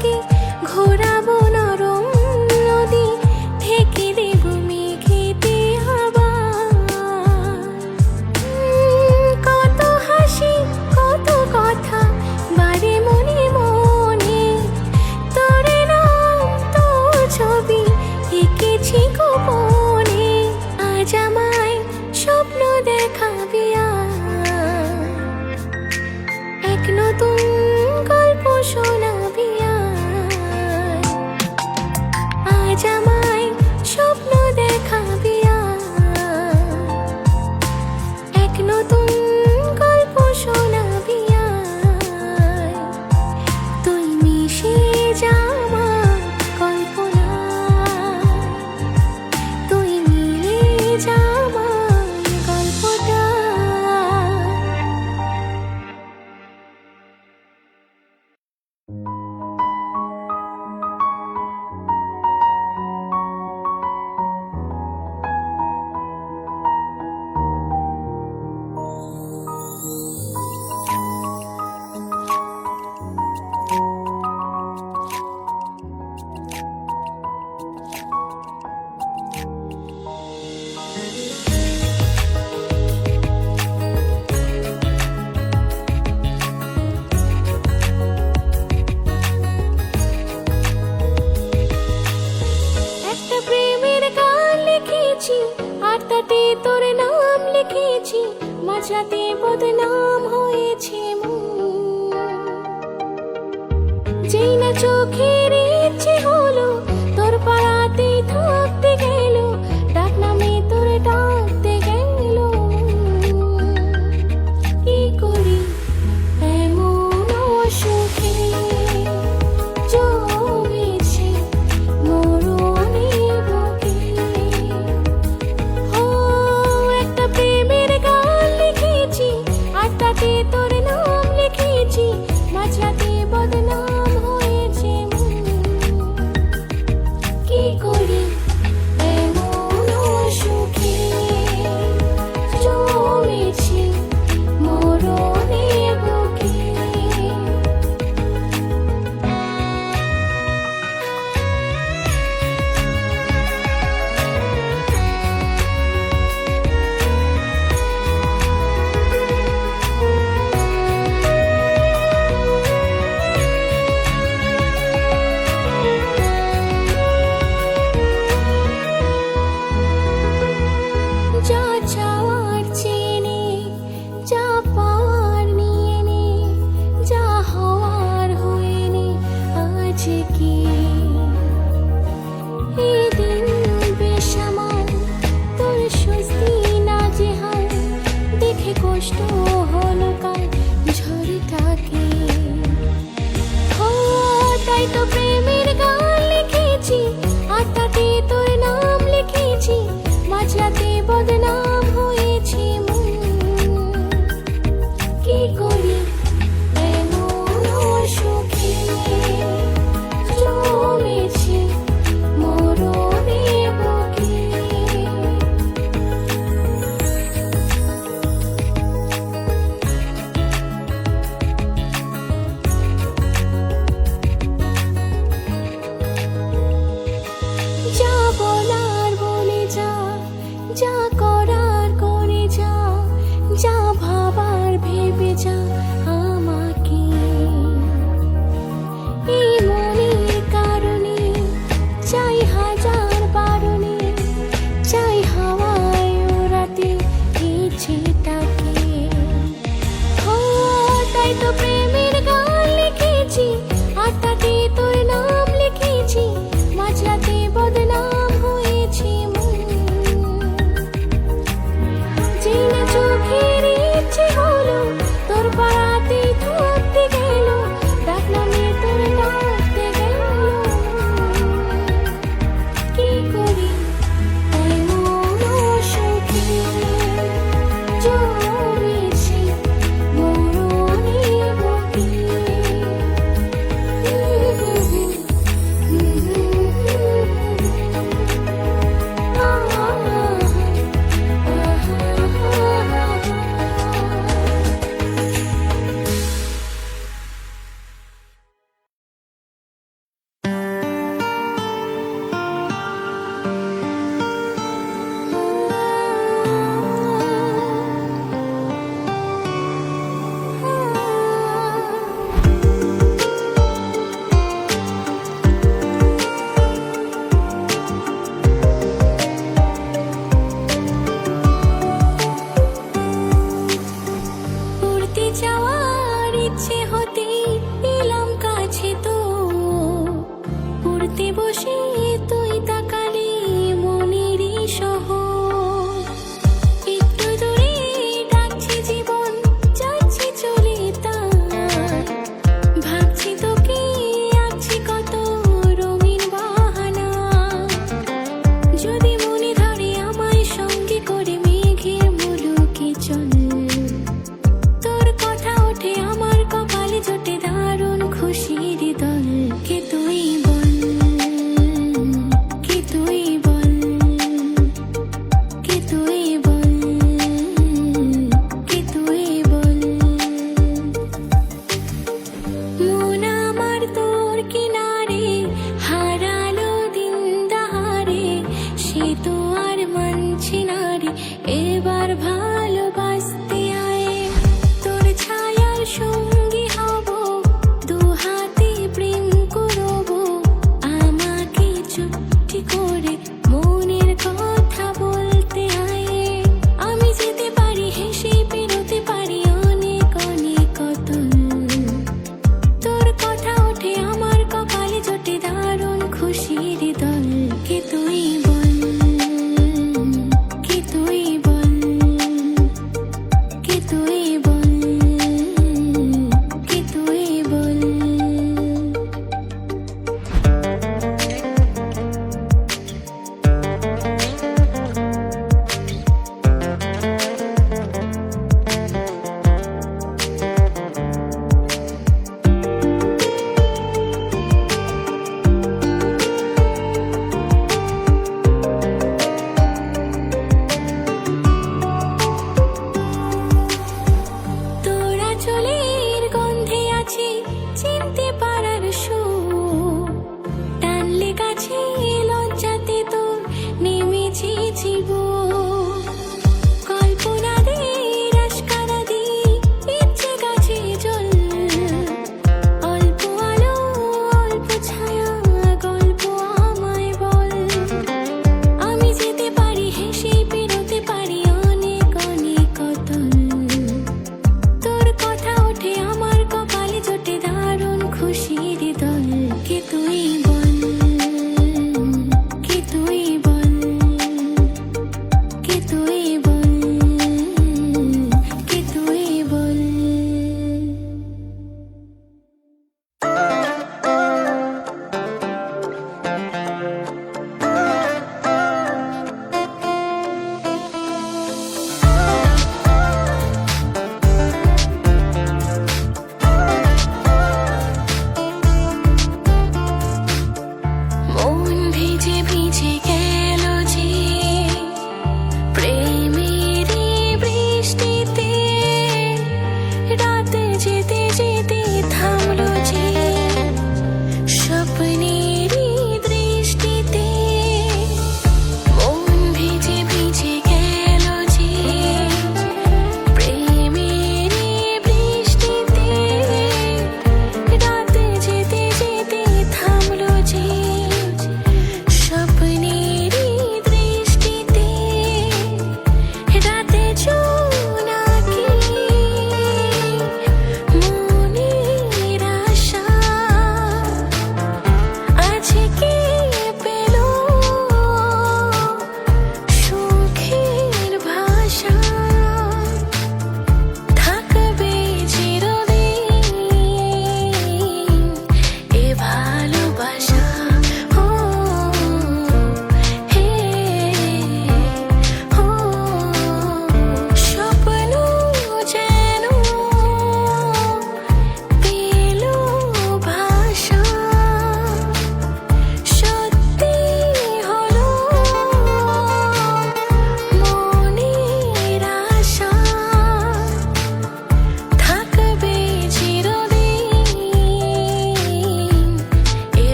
তোকে ঘোরাবো নরম নদী, ঢেকে দেব মেঘেতে আবার। কত হাসি কত কথা বারে মনে মনে, তোর নাম তোর ছবি এঁকেছি গোপনে। আজ আমায় স্বপ্ন দেখাবি আর, এক নতুন গল্প শোনাবি আর। আজ আমায় স্বপ্ন দেখাবি আর, এক নতুন গল্প শোনাবি আর। তুই মিশে যা আমার কল্পনায়, তুই মিলে যা আমার গল্পটা। একটা প্রেমের গান লিখেছি আর তাতে তোর নাম লিখেছি, মাঝরাতে বদনাম হয়েছে মন। যেই না চোখের ইচ্ছে হলো তোর পাড়াতেই থাকতে গেল, ডাক নামে তোর ডাকতে গেল। কি করি এমন অসুখে জমেছে মরণে বুকে। ও একটা প্রেমের গান লিখেছি আর তাতে তোর নাম লিখেছি, মাঝরাতে বদনাম হয়েছে মন। কি করি এমন অসুখে জমেছে মরণে বুকে। যা চাওয়ার চেনে, যা পাওয়ার নিয়ে নে, যা হওয়ার হয়ে নে আজকে। এই দিন বেসামাল তোর স্বস্তি নাজেহাল, দেখে কষ্ট হলো কাল ঝড়টাকে। ও তাই তো প্রেমের গান লিখেছি আর তাতে তোর নাম লিখেছি, মাঝরাতে বদনাম হয়েছে মন। কি করি এমন অসুখে জমেছে মরণে বুকে। ইচ্ছে